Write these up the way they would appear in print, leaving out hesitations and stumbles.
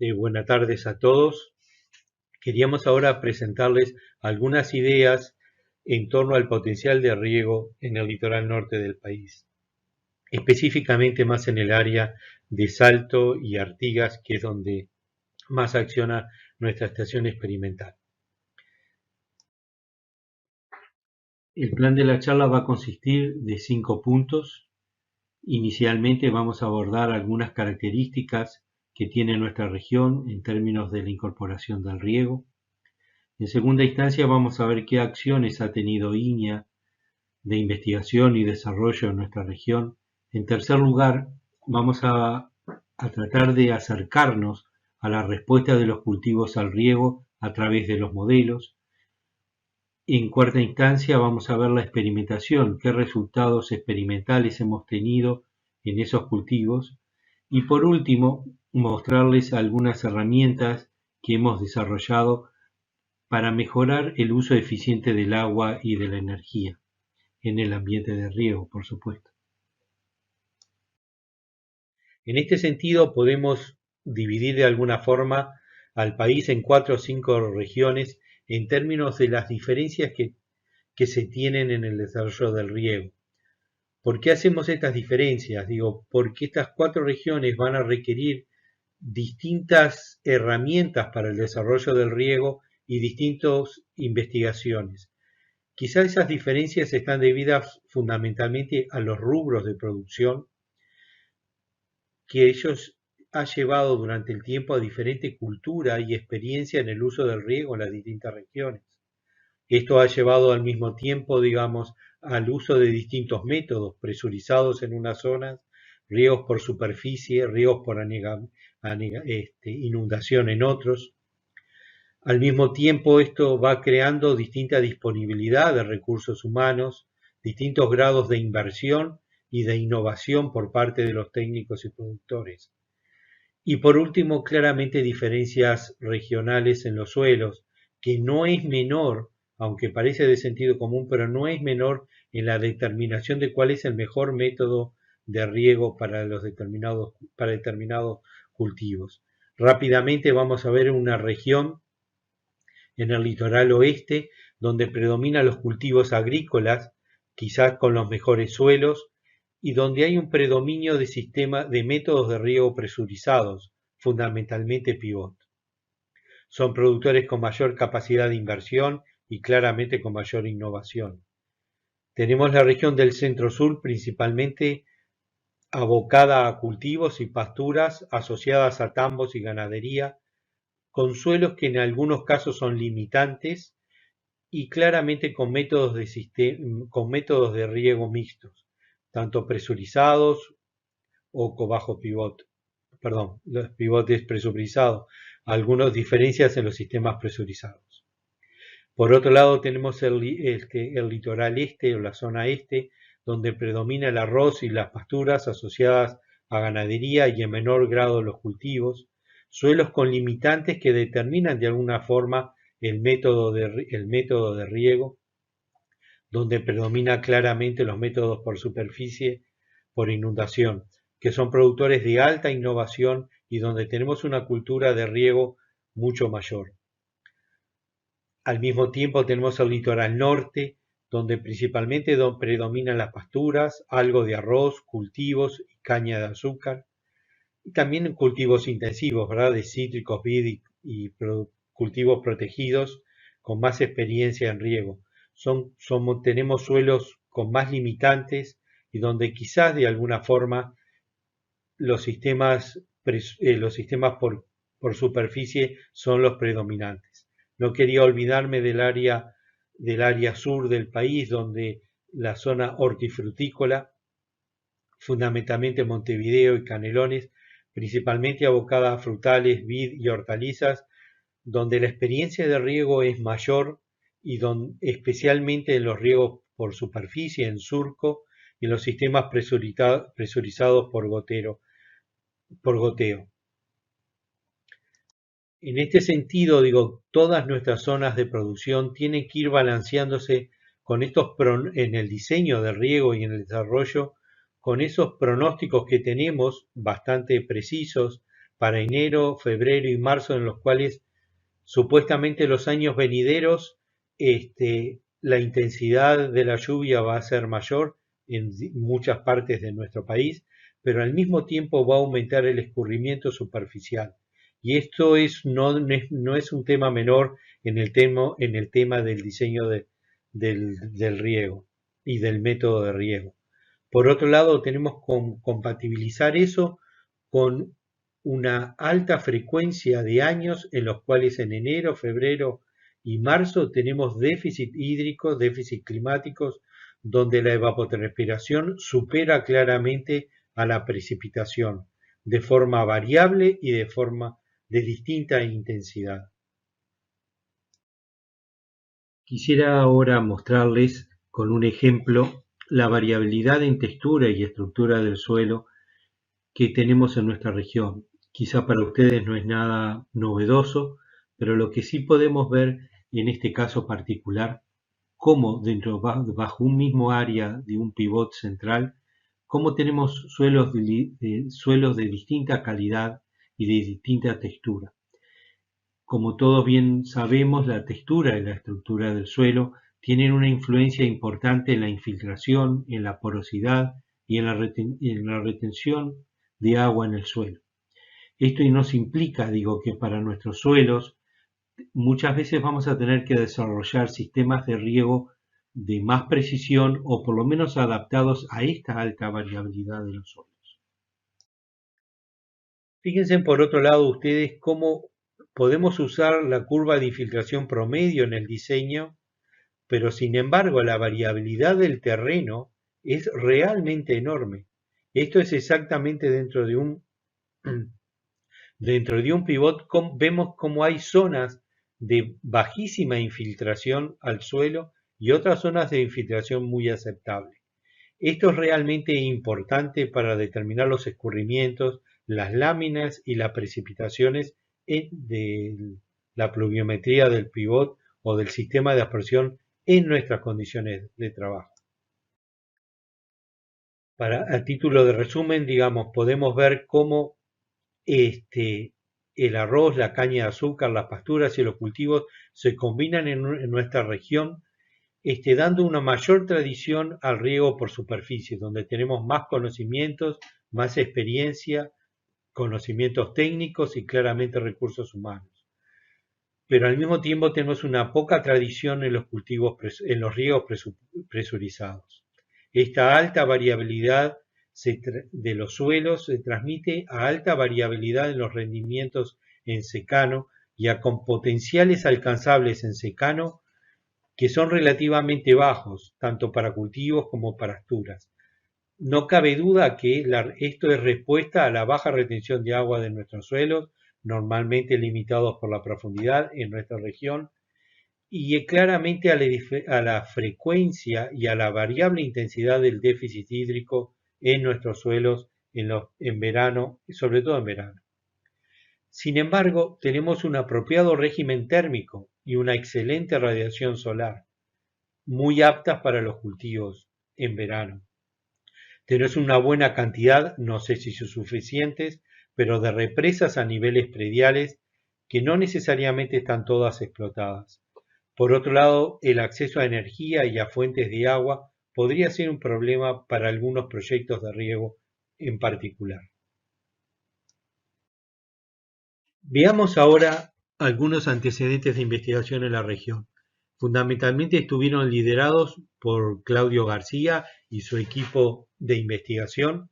Buenas tardes a todos. Queríamos ahora presentarles algunas ideas en torno al potencial de riego en el litoral norte del país, específicamente más en el área de Salto y Artigas, que es donde más acciona nuestra estación experimental. El plan de la charla va a consistir de 5 puntos. Inicialmente vamos a abordar algunas características que tiene nuestra región en términos de la incorporación del riego. En segunda instancia vamos a ver qué acciones ha tenido INIA de investigación y desarrollo en nuestra región. En tercer lugar, vamos a tratar de acercarnos a la respuesta de los cultivos al riego a través de los modelos. En cuarta instancia vamos a ver la experimentación, qué resultados experimentales hemos tenido en esos cultivos. Y por último, mostrarles algunas herramientas que hemos desarrollado para mejorar el uso eficiente del agua y de la energía en el ambiente de riego, por supuesto. En este sentido, podemos dividir de alguna forma al país en 4 o 5 regiones en términos de las diferencias que se tienen en el desarrollo del riego. ¿Por qué hacemos estas diferencias? Porque estas 4 regiones van a requerir distintas herramientas para el desarrollo del riego y distintas investigaciones. Quizás esas diferencias están debidas fundamentalmente a los rubros de producción que ellos ha llevado durante el tiempo a diferente cultura y experiencia en el uso del riego en las distintas regiones. Esto ha llevado al mismo tiempo, al uso de distintos métodos presurizados en unas zonas, riegos por superficie, riegos por inundación en otros. Al mismo tiempo, esto va creando distinta disponibilidad de recursos humanos, distintos grados de inversión y de innovación por parte de los técnicos y productores. Y por último, claramente diferencias regionales en los suelos, que no es menor, aunque parece de sentido común, pero no es menor en la determinación de cuál es el mejor método de riego para determinados cultivos. Rápidamente vamos a ver una región en el litoral oeste, donde predominan los cultivos agrícolas, quizás con los mejores suelos, y donde hay un predominio de métodos de riego presurizados, fundamentalmente pivot. Son productores con mayor capacidad de inversión y claramente con mayor innovación. Tenemos la región del centro-sur, principalmente abocada a cultivos y pasturas asociadas a tambos y ganadería, con suelos que en algunos casos son limitantes y claramente con métodos de riego mixtos, tanto presurizados o bajo pivot. Los pivotes presurizados, algunas diferencias en los sistemas presurizados. Por otro lado tenemos el litoral este o la zona este, donde predomina el arroz y las pasturas asociadas a ganadería y en menor grado los cultivos, suelos con limitantes que determinan de alguna forma el método de riego, donde predomina claramente los métodos por superficie, por inundación, que son productores de alta innovación y donde tenemos una cultura de riego mucho mayor. Al mismo tiempo tenemos el litoral norte, donde principalmente predominan las pasturas, algo de arroz, cultivos y caña de azúcar, y también cultivos intensivos, ¿verdad? De cítricos, vid y cultivos protegidos con más experiencia en riego. Tenemos suelos con más limitantes y donde quizás de alguna forma los sistemas por superficie son los predominantes. No quería olvidarme del área sur del país, donde la zona hortifrutícola, fundamentalmente Montevideo y Canelones, principalmente abocada a frutales, vid y hortalizas, donde la experiencia de riego es mayor y especialmente en los riegos por superficie, en surco, y en los sistemas presurizados por goteo. En este sentido, todas nuestras zonas de producción tienen que ir balanceándose en el diseño del riego y en el desarrollo, con esos pronósticos que tenemos bastante precisos para enero, febrero y marzo, en los cuales supuestamente los años venideros, la intensidad de la lluvia va a ser mayor en muchas partes de nuestro país, pero al mismo tiempo va a aumentar el escurrimiento superficial. Y esto no es un tema menor en el tema del diseño del riego y del método de riego. Por otro lado, tenemos que compatibilizar eso con una alta frecuencia de años en los cuales en enero, febrero y marzo tenemos déficit hídrico, déficit climáticos, donde la evapotranspiración supera claramente a la precipitación de forma variable y de distinta intensidad. Quisiera ahora mostrarles con un ejemplo la variabilidad en textura y estructura del suelo que tenemos en nuestra región. Quizá para ustedes no es nada novedoso, pero lo que sí podemos ver en este caso particular, cómo bajo un mismo área de un pivot central, cómo tenemos suelos de distinta calidad y de distinta textura. Como todos bien sabemos, la textura y la estructura del suelo tienen una influencia importante en la infiltración, en la porosidad y en la retención de agua en el suelo. Esto nos implica, que para nuestros suelos muchas veces vamos a tener que desarrollar sistemas de riego de más precisión o por lo menos adaptados a esta alta variabilidad de los suelos. Fíjense por otro lado ustedes cómo podemos usar la curva de infiltración promedio en el diseño, pero sin embargo la variabilidad del terreno es realmente enorme. Esto es exactamente dentro de un pivot, vemos cómo hay zonas de bajísima infiltración al suelo y otras zonas de infiltración muy aceptable. Esto es realmente importante para determinar los escurrimientos, las láminas y las precipitaciones de la pluviometría del pivot o del sistema de aspersión en nuestras condiciones de trabajo. A título de resumen, podemos ver cómo el arroz, la caña de azúcar, las pasturas y los cultivos se combinan en nuestra región, dando una mayor tradición al riego por superficie, donde tenemos más conocimientos, más experiencia, conocimientos técnicos y claramente recursos humanos. Pero al mismo tiempo tenemos una poca tradición en los riegos presurizados. Esta alta variabilidad de los suelos se transmite a alta variabilidad en los rendimientos en secano y con potenciales alcanzables en secano que son relativamente bajos, tanto para cultivos como para pasturas. No cabe duda que esto es respuesta a la baja retención de agua de nuestros suelos, normalmente limitados por la profundidad en nuestra región, y claramente a la frecuencia y a la variable intensidad del déficit hídrico en nuestros suelos en verano, sobre todo en verano. Sin embargo, tenemos un apropiado régimen térmico y una excelente radiación solar, muy aptas para los cultivos en verano. Tenemos una buena cantidad, no sé si son suficientes, pero de represas a niveles prediales que no necesariamente están todas explotadas. Por otro lado, el acceso a energía y a fuentes de agua podría ser un problema para algunos proyectos de riego en particular. Veamos ahora algunos antecedentes de investigación en la región. Fundamentalmente estuvieron liderados por Claudio García y su equipo de investigación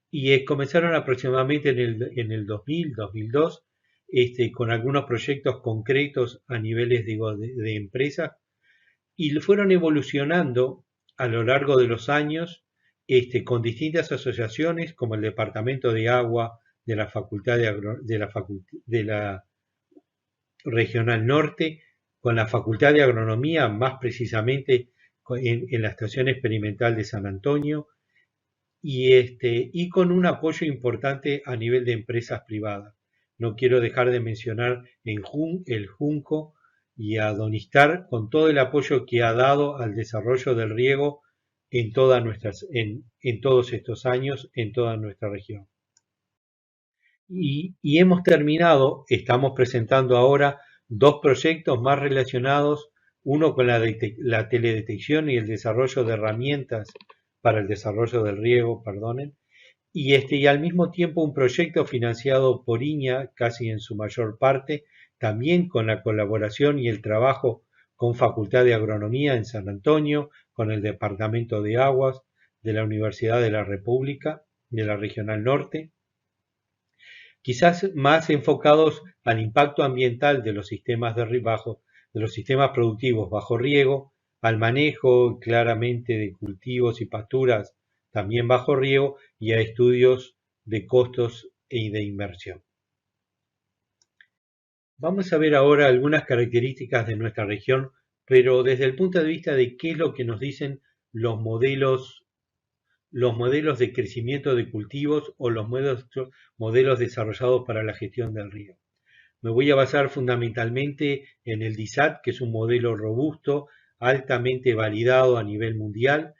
y comenzaron aproximadamente en el 2000, 2002, con algunos proyectos concretos a niveles de empresas y fueron evolucionando a lo largo de los años con distintas asociaciones como el Departamento de Agua de la Facultad de la Regional Norte, con la Facultad de Agronomía, más precisamente en la Estación Experimental de San Antonio, y con un apoyo importante a nivel de empresas privadas. No quiero dejar de mencionar el Junco y a Donistar con todo el apoyo que ha dado al desarrollo del riego en todos estos años en toda nuestra región. y hemos terminado, estamos presentando ahora dos proyectos más relacionados, uno con la teledetección y el desarrollo de herramientas para el desarrollo del riego, perdonen, y al mismo tiempo un proyecto financiado por INEA, casi en su mayor parte, también con la colaboración y el trabajo con Facultad de Agronomía en San Antonio, con el Departamento de Aguas de la Universidad de la República, de la Regional Norte, quizás más enfocados al impacto ambiental de los sistemas de los sistemas productivos bajo riego, al manejo claramente de cultivos y pasturas también bajo riego y a estudios de costos y de inversión. Vamos a ver ahora algunas características de nuestra región, pero desde el punto de vista de qué es lo que nos dicen los modelos de crecimiento de cultivos o los modelos desarrollados para la gestión del riego. Me voy a basar fundamentalmente en el DISAT, que es un modelo robusto, altamente validado a nivel mundial,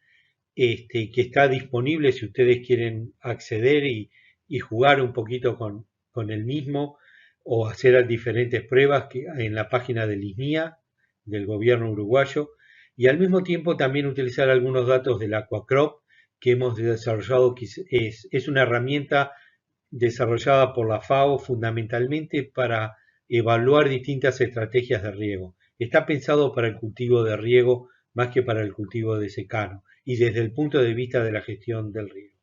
que está disponible si ustedes quieren acceder y jugar un poquito con el mismo o hacer diferentes pruebas en la página del ISNIA, del gobierno uruguayo, y al mismo tiempo también utilizar algunos datos del Aquacrop que hemos desarrollado, que es una herramienta desarrollada por la FAO fundamentalmente para evaluar distintas estrategias de riego. Está pensado para el cultivo de riego más que para el cultivo de secano y desde el punto de vista de la gestión del riego.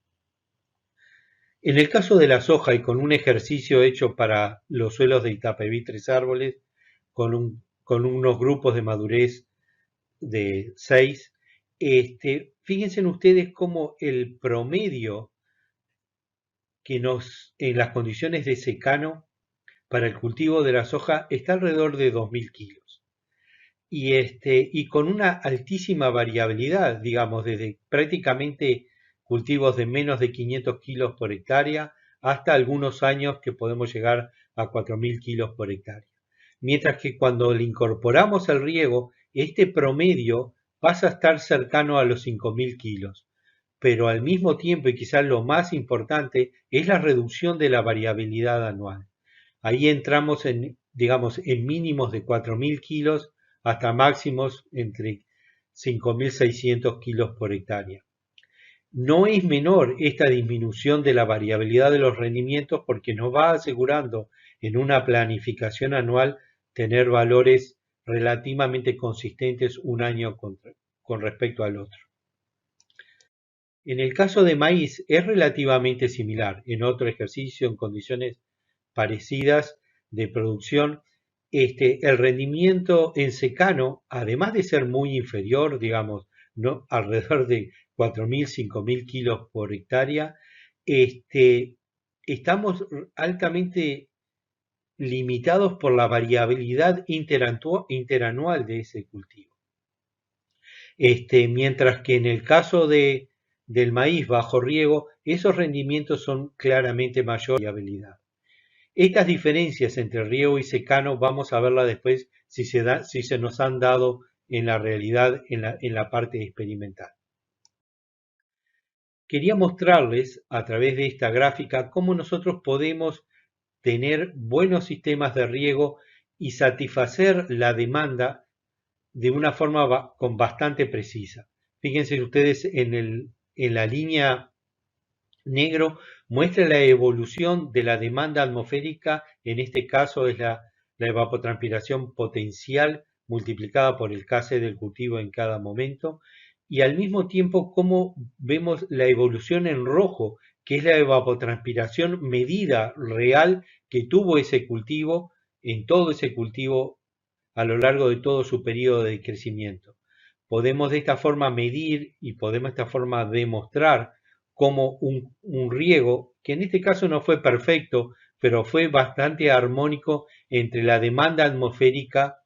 En el caso de la soja y con un ejercicio hecho para los suelos de Itapeví Tres Árboles, con unos grupos de madurez de 6, fíjense ustedes cómo el promedio en las condiciones de secano para el cultivo de la soja está alrededor de 2.000 kilos. Y con una altísima variabilidad, digamos, desde prácticamente cultivos de menos de 500 kilos por hectárea hasta algunos años que podemos llegar a 4.000 kilos por hectárea. Mientras que cuando le incorporamos el riego, este promedio pasa a estar cercano a los 5.000 kilos. Pero al mismo tiempo, y quizás lo más importante, es la reducción de la variabilidad anual. Ahí entramos digamos, en mínimos de 4.000 kilos hasta máximos entre 5.600 kilos por hectárea. No es menor esta disminución de la variabilidad de los rendimientos porque nos va asegurando en una planificación anual tener valores relativamente consistentes un año con respecto al otro. En el caso de maíz es relativamente similar. En otro ejercicio, en condiciones parecidas de producción, el rendimiento en secano, además de ser muy inferior, digamos, ¿no? Alrededor de 4.000, 5.000 kilos por hectárea, estamos altamente limitados por la variabilidad interanual de ese cultivo. Mientras que en el caso del maíz bajo riego, esos rendimientos son claramente mayor variabilidad. Estas diferencias entre riego y secano vamos a verlas después si se nos han dado en la realidad en la parte experimental. Quería mostrarles a través de esta gráfica cómo nosotros podemos tener buenos sistemas de riego y satisfacer la demanda de una forma con bastante precisa. Fíjense ustedes en la línea negro muestra la evolución de la demanda atmosférica, en este caso es la evapotranspiración potencial multiplicada por el Kc del cultivo en cada momento, y al mismo tiempo cómo vemos la evolución en rojo, que es la evapotranspiración medida real que tuvo ese cultivo en todo ese cultivo a lo largo de todo su periodo de crecimiento. Podemos de esta forma medir y podemos de esta forma demostrar cómo un riego, que en este caso no fue perfecto, pero fue bastante armónico entre la demanda atmosférica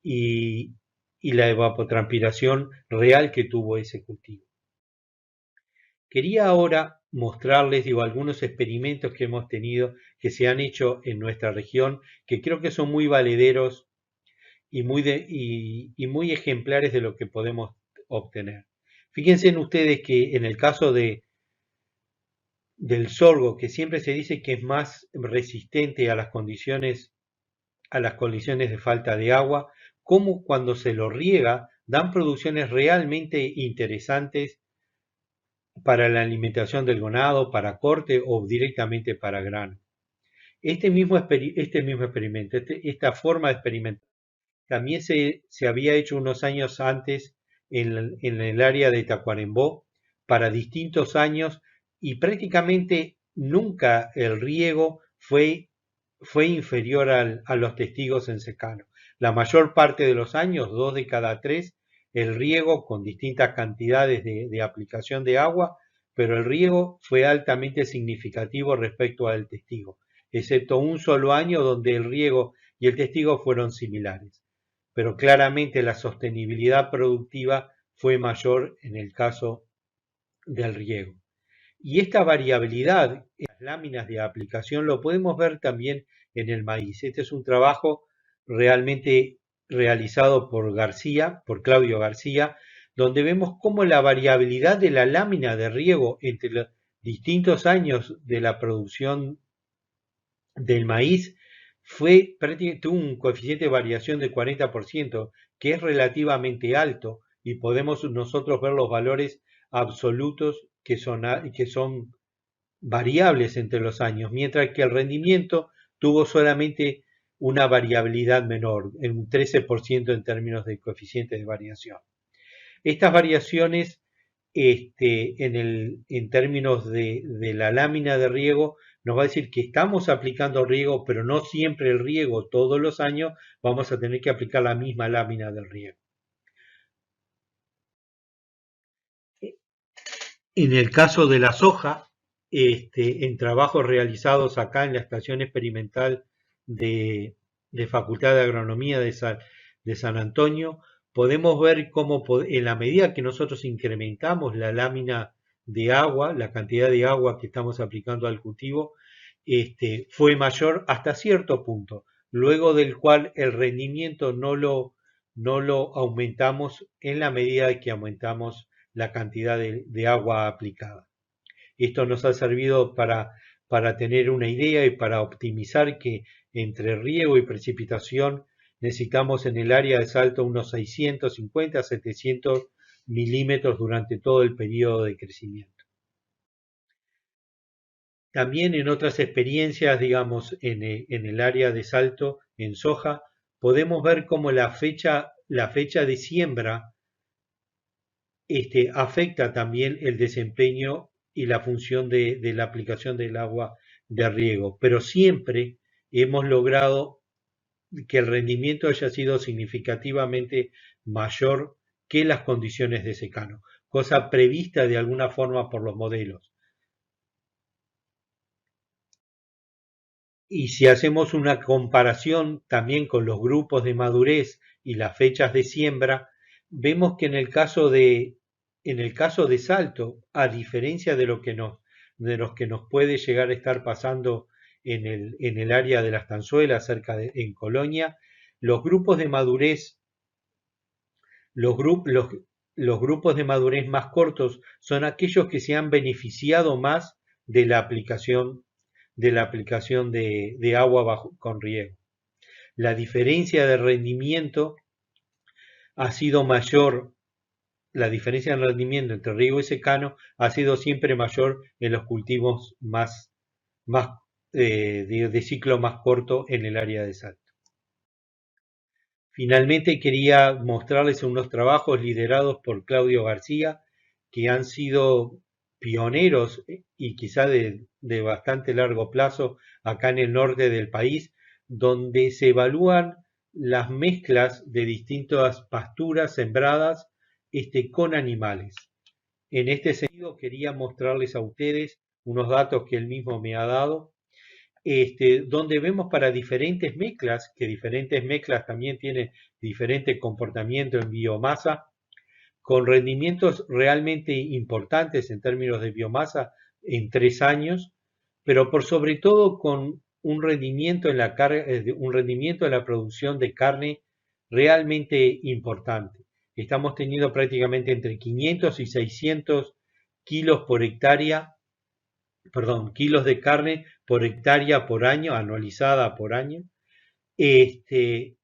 y la evapotranspiración real que tuvo ese cultivo. Quería ahora mostrarles, algunos experimentos que hemos tenido, que se han hecho en nuestra región, que creo que son muy valederos y muy ejemplares de lo que podemos obtener. Fíjense ustedes que en el caso de del sorgo, que siempre se dice que es más resistente a las condiciones de falta de agua, como cuando se lo riega dan producciones realmente interesantes para la alimentación del ganado, para corte o directamente para grano. Este mismo experimento, esta forma de experimentar, también se había hecho unos años antes en el área de Tacuarembó para distintos años y prácticamente nunca el riego fue inferior a los testigos en secano. La mayor parte de los años, 2 de cada 3, el riego con distintas cantidades de aplicación de agua, pero el riego fue altamente significativo respecto al testigo, excepto un solo año donde el riego y el testigo fueron similares. Pero claramente la sostenibilidad productiva fue mayor en el caso del riego. Y esta variabilidad en las láminas de aplicación lo podemos ver también en el maíz. Este es un trabajo realmente realizado por García, por Claudio García, donde vemos cómo la variabilidad de la lámina de riego entre los distintos años de la producción del maíz tuvo un coeficiente de variación de 40%, que es relativamente alto, y podemos nosotros ver los valores absolutos que son variables entre los años, mientras que el rendimiento tuvo solamente una variabilidad menor, en un 13% en términos de coeficiente de variación. Estas variaciones en términos de la lámina de riego nos va a decir que estamos aplicando riego, pero no siempre el riego todos los años vamos a tener que aplicar la misma lámina de riego. En el caso de la soja, en trabajos realizados acá en la estación experimental de Facultad de Agronomía de San Antonio, podemos ver cómo en la medida que nosotros incrementamos la lámina de agua, la cantidad de agua que estamos aplicando al cultivo, fue mayor hasta cierto punto, luego del cual el rendimiento no lo aumentamos en la medida que aumentamos la cantidad de agua aplicada. Esto nos ha servido para tener una idea y para optimizar que entre riego y precipitación necesitamos en el área de Salto unos 650 a 700 milímetros durante todo el periodo de crecimiento. También en otras experiencias, digamos, en el área de Salto, en soja, podemos ver cómo la fecha de siembra afecta también el desempeño y la función de la aplicación del agua de riego, pero siempre hemos logrado que el rendimiento haya sido significativamente mayor que las condiciones de secano, cosa prevista de alguna forma por los modelos. Y si hacemos una comparación también con los grupos de madurez y las fechas de siembra, vemos que en el caso de Salto, a diferencia de los que nos puede llegar a estar pasando en el área de las Tanzuelas, en Colonia, los grupos de madurez, los, los grupos de madurez más cortos son aquellos que se han beneficiado más de la aplicación de agua con riego. La diferencia de rendimiento ha sido mayor, la diferencia de rendimiento entre riego y secano ha sido siempre mayor en los cultivos de ciclo más corto en el área de Salto. Finalmente quería mostrarles unos trabajos liderados por Claudio García que han sido pioneros y quizá de bastante largo plazo acá en el norte del país, donde se evalúan las mezclas de distintas pasturas sembradas con animales. En este sentido quería mostrarles a ustedes unos datos que él mismo me ha dado, donde vemos para diferentes mezclas, que diferentes mezclas también tienen diferente comportamiento en biomasa, con rendimientos realmente importantes en términos de biomasa en 3 años, pero por sobre todo con un rendimiento un rendimiento en la producción de carne realmente importante. Estamos teniendo prácticamente entre 500 y 600 kilos por hectárea kilos de carne por hectárea por año, anualizada por año. Que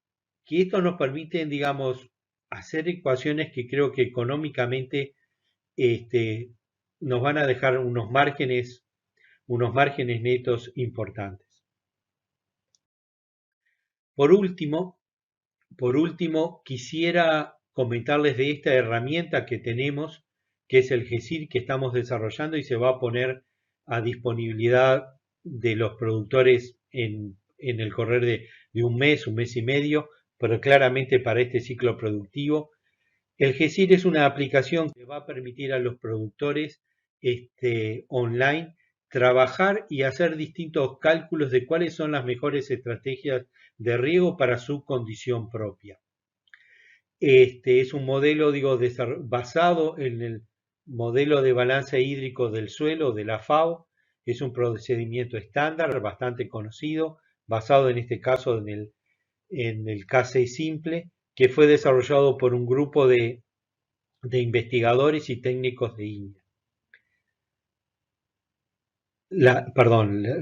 esto nos permite, digamos, hacer ecuaciones que creo que económicamente nos van a dejar unos márgenes netos importantes. Por último, quisiera comentarles de esta herramienta que tenemos, que es el GESIR, que estamos desarrollando y se va a poner a disponibilidad de los productores en el correr de un mes y medio, pero claramente para este ciclo productivo. El GESIR es una aplicación que va a permitir a los productores online trabajar y hacer distintos cálculos de cuáles son las mejores estrategias de riego para su condición propia. Es un modelo, basado en el modelo de balance hídrico del suelo de la FAO. Es un procedimiento estándar, bastante conocido, basado en este caso en el K6 simple, que fue desarrollado por un grupo de investigadores y técnicos de India.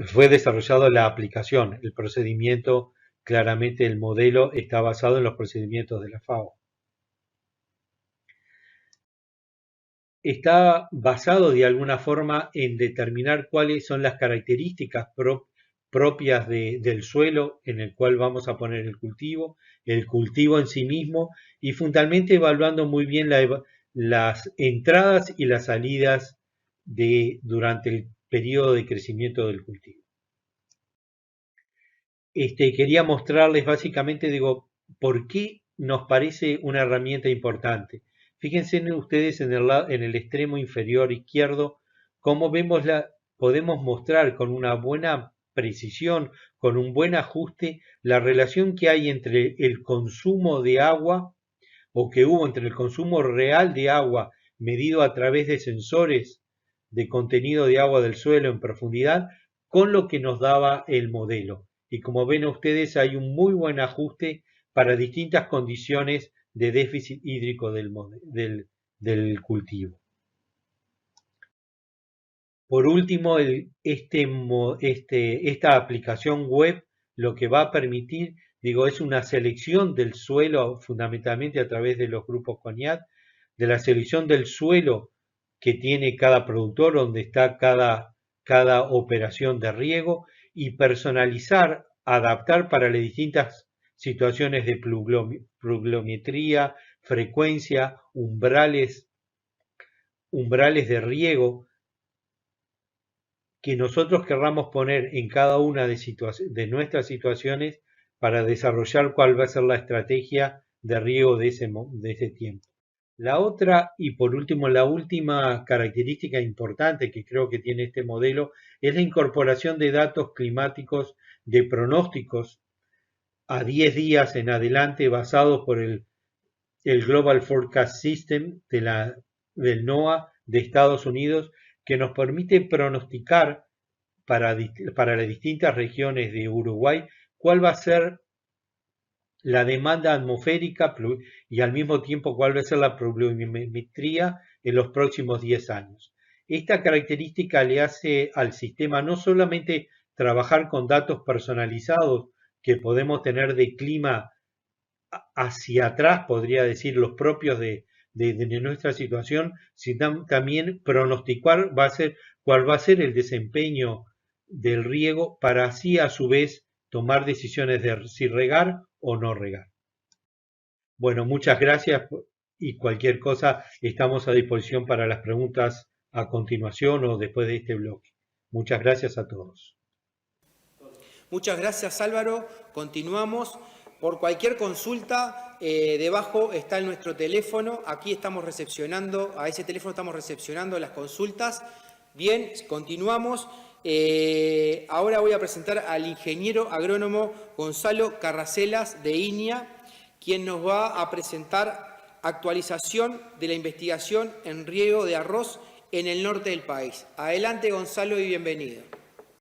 Fue desarrollado la aplicación, el procedimiento, claramente el modelo está basado en los procedimientos de la FAO. Está basado de alguna forma en determinar cuáles son las características propias del suelo en el cual vamos a poner el cultivo en sí mismo, y fundamentalmente evaluando muy bien las entradas y las salidas durante el periodo de crecimiento del cultivo. Quería mostrarles básicamente, por qué nos parece una herramienta importante. Fíjense ustedes en el extremo inferior izquierdo cómo podemos mostrar con una buena precisión, con un buen ajuste, la relación que hay entre el consumo de agua, o que hubo entre el consumo real de agua medido a través de sensores de contenido de agua del suelo en profundidad, con lo que nos daba el modelo. Y como ven ustedes, hay un muy buen ajuste para distintas condiciones de déficit hídrico del cultivo. Por último, esta aplicación web lo que va a permitir, es una selección del suelo, fundamentalmente a través de los grupos CONIAT, de la selección del suelo que tiene cada productor, donde está cada operación de riego, y personalizar, adaptar para las distintas situaciones de pluviometría, frecuencia, umbrales de riego que nosotros querramos poner en cada una de nuestras situaciones para desarrollar cuál va a ser la estrategia de riego de ese tiempo. La otra, y por último, la última característica importante que creo que tiene este modelo es la incorporación de datos climáticos de pronósticos a 10 días en adelante, basados por el Global Forecast System del NOAA de Estados Unidos, que nos permite pronosticar para las distintas regiones de Uruguay cuál va a ser la demanda atmosférica y al mismo tiempo cuál va a ser la pluviometría en los próximos 10 años. Esta característica le hace al sistema no solamente trabajar con datos personalizados que podemos tener de clima hacia atrás, podría decir, los propios de nuestra situación, sino también pronosticar cuál va a ser el desempeño del riego, para así a su vez tomar decisiones de si regar o no regar. Bueno, muchas gracias, y cualquier cosa estamos a disposición para las preguntas a continuación o después de este bloque. Muchas gracias a todos. Muchas gracias, Álvaro. Continuamos. Por cualquier consulta, debajo está nuestro teléfono. Aquí estamos recepcionando, a ese teléfono estamos recepcionando las consultas. Bien, continuamos. Ahora voy a presentar al ingeniero agrónomo Gonzalo Carracelas de INIA, quien nos va a presentar actualización de la investigación en riego de arroz en el norte del país. Adelante, Gonzalo, y bienvenido.